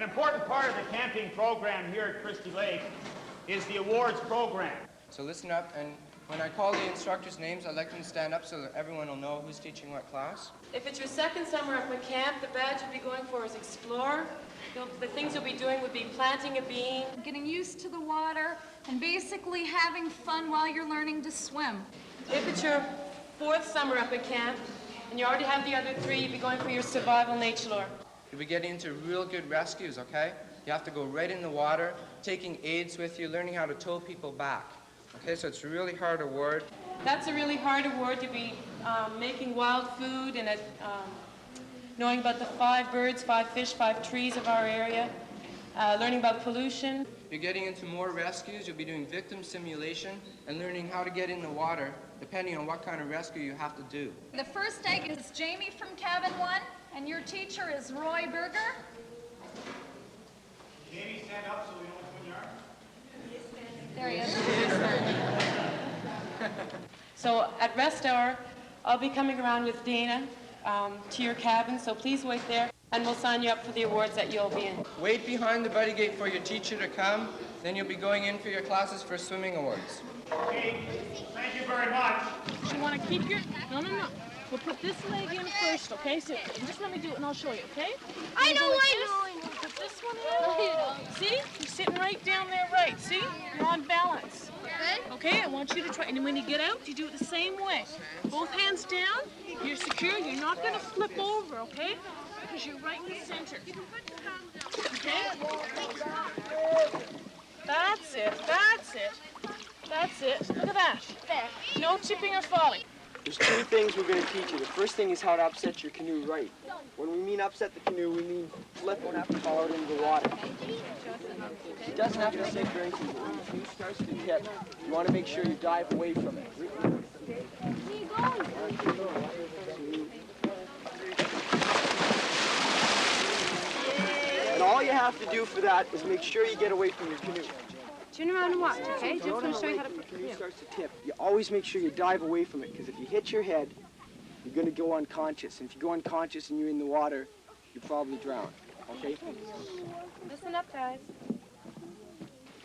An important part of the camping program here at Christie Lake is the awards program. So listen up, and when I call the instructors' names, I'd like them to stand up so that everyone will know who's teaching what class. If it's your second summer up at camp, the badge you'll be going for is Explorer. The things you'll be doing would be planting a bean, getting used to the water, and basically having fun while you're learning to swim. If it's your fourth summer up at camp, and you already have the other three, you'll be going for your survival nature lore. You'll be getting into real good rescues, okay? You have to go right in the water, taking aids with you, learning how to tow people back. Okay, so it's a really hard award. That's a really hard award. You'll be making wild food and knowing about the 5 birds, 5 fish, 5 trees of our area, learning about pollution. You're getting into more rescues. You'll be doing victim simulation and learning how to get in the water, depending on what kind of rescue you have to do. The first egg is Jamie from Cabin 1, and your teacher is Roy Berger. Jamie, stand up so we know which one you are. There he is. So at rest hour, I'll be coming around with Dana to your cabin, so please wait there, and we'll sign you up for the awards that you'll be in. Wait behind the buddy gate for your teacher to come, then you'll be going in for your classes for swimming awards. Okay, thank you very much. You want to keep your... No. We'll put this leg in first, okay? So just let me do it and I'll show you, okay? I know. Put this one in. See? You're sitting right down there right. See? You're on balance. Okay, I want you to try. And when you get out, you do it the same way. Both hands down. You're secure. You're not going to flip over, okay? Because you're right in the center. Okay? That's it. Look at that. No tipping or falling. There's 2 things we're going to teach you. The first thing is how to upset your canoe right. When we mean upset the canoe, we mean flip it and fall it into the water. It doesn't have to sink very deep. When the canoe starts to tip, you want to make sure you dive away from it. And all you have to do for that is make sure you get away from your canoe. Turn around and watch, okay? Jim's going to show you how to put the canoe starts to tip. You always make sure you dive away from it, because if you hit your head, you're going to go unconscious. And if you go unconscious and you're in the water, you probably drown. Okay? Listen up, guys.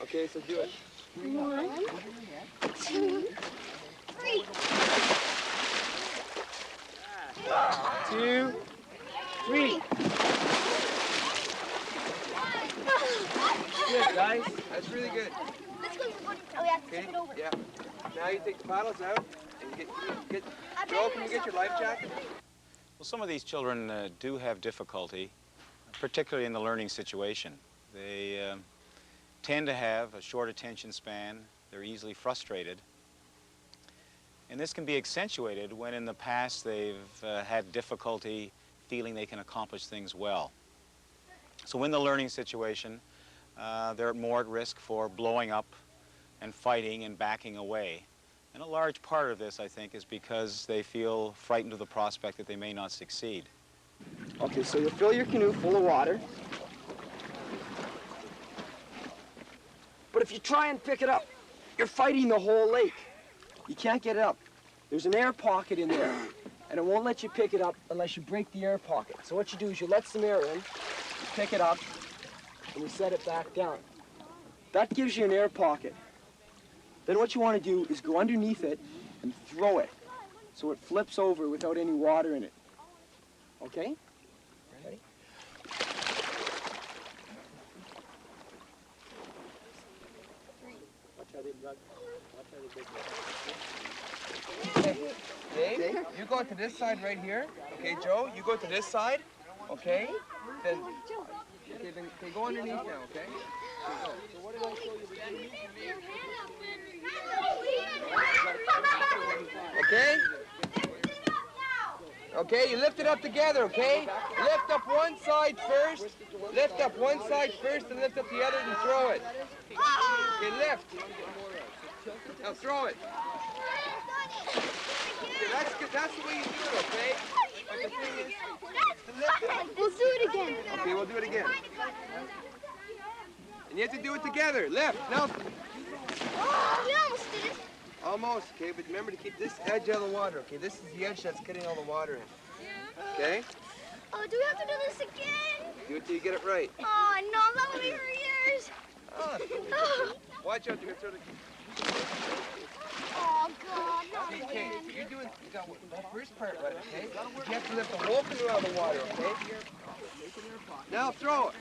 Okay, so do it. 1, 2, 3. 2, 3. Good, guys. That's really good. Let's go. Oh, yeah, Okay? tip it over. Yeah. Now you take the paddles out and you get Joe, can you get your life jacket? Well, some of these children do have difficulty, particularly in the learning situation. They tend to have a short attention span. They're easily frustrated. And this can be accentuated when in the past they've had difficulty feeling they can accomplish things well. So in the learning situation, they're more at risk for blowing up and fighting and backing away. And a large part of this, I think, is because they feel frightened of the prospect that they may not succeed. Okay, so you fill your canoe full of water. But if you try and pick it up, you're fighting the whole lake. You can't get it up. There's an air pocket in there, and it won't let you pick it up unless you break the air pocket. So what you do is you let some air in, you pick it up, and you set it back down. That gives you an air pocket. Then what you want to do is go underneath it and throw it so it flips over without any water in it. Okay? Ready? Okay, you go to this side right here. Okay, Joe, you go to this side. Okay? Then go underneath now, okay? So what did I show you? Okay? Okay, you lift it up together, okay? Lift up one side first. Lift up one side first and lift up the other and throw it. Okay, lift. Now throw it. Okay, that's good. That's the way you do it, okay? But the thing is, to lift it. We'll do it again. Okay, we'll do it again. And you have to do it together. Lift. Now. We almost did it. Almost, okay, but remember to keep this edge out of the water, okay? This is the edge that's getting all the water in. Okay? Oh, do we have to do this again? Do it till you get it right. Oh, no, that would be for years. Watch out, you're gonna throw the... Oh, God, not Okay, again. you're doing the first part right, okay? You have to lift the whole canoe out of the water, okay? Now throw it.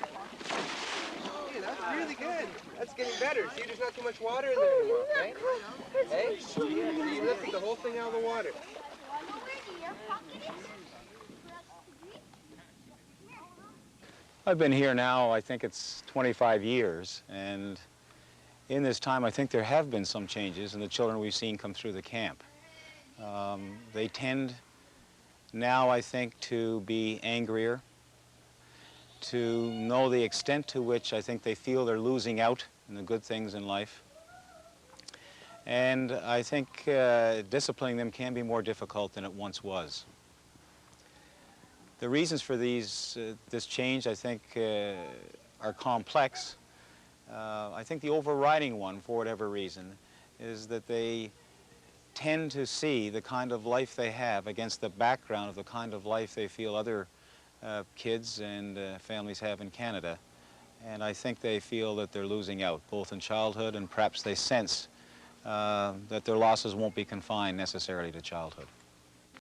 Okay, that's really good. That's getting better. See, there's not too much water in there anymore, okay? Hey, so you lifted the whole thing out of the water. I know where the air pocket is. I've been here now, I think it's 25 years, and in this time I think there have been some changes in the children we've seen come through the camp. They tend now, I think, to be angrier, to know the extent to which I think they feel they're losing out in the good things in life. And I think disciplining them can be more difficult than it once was. The reasons for this change, I think, are complex. I think the overriding one, for whatever reason, is that they tend to see the kind of life they have against the background of the kind of life they feel other kids and families have in Canada. And I think they feel that they're losing out, both in childhood, and perhaps they sense that their losses won't be confined necessarily to childhood.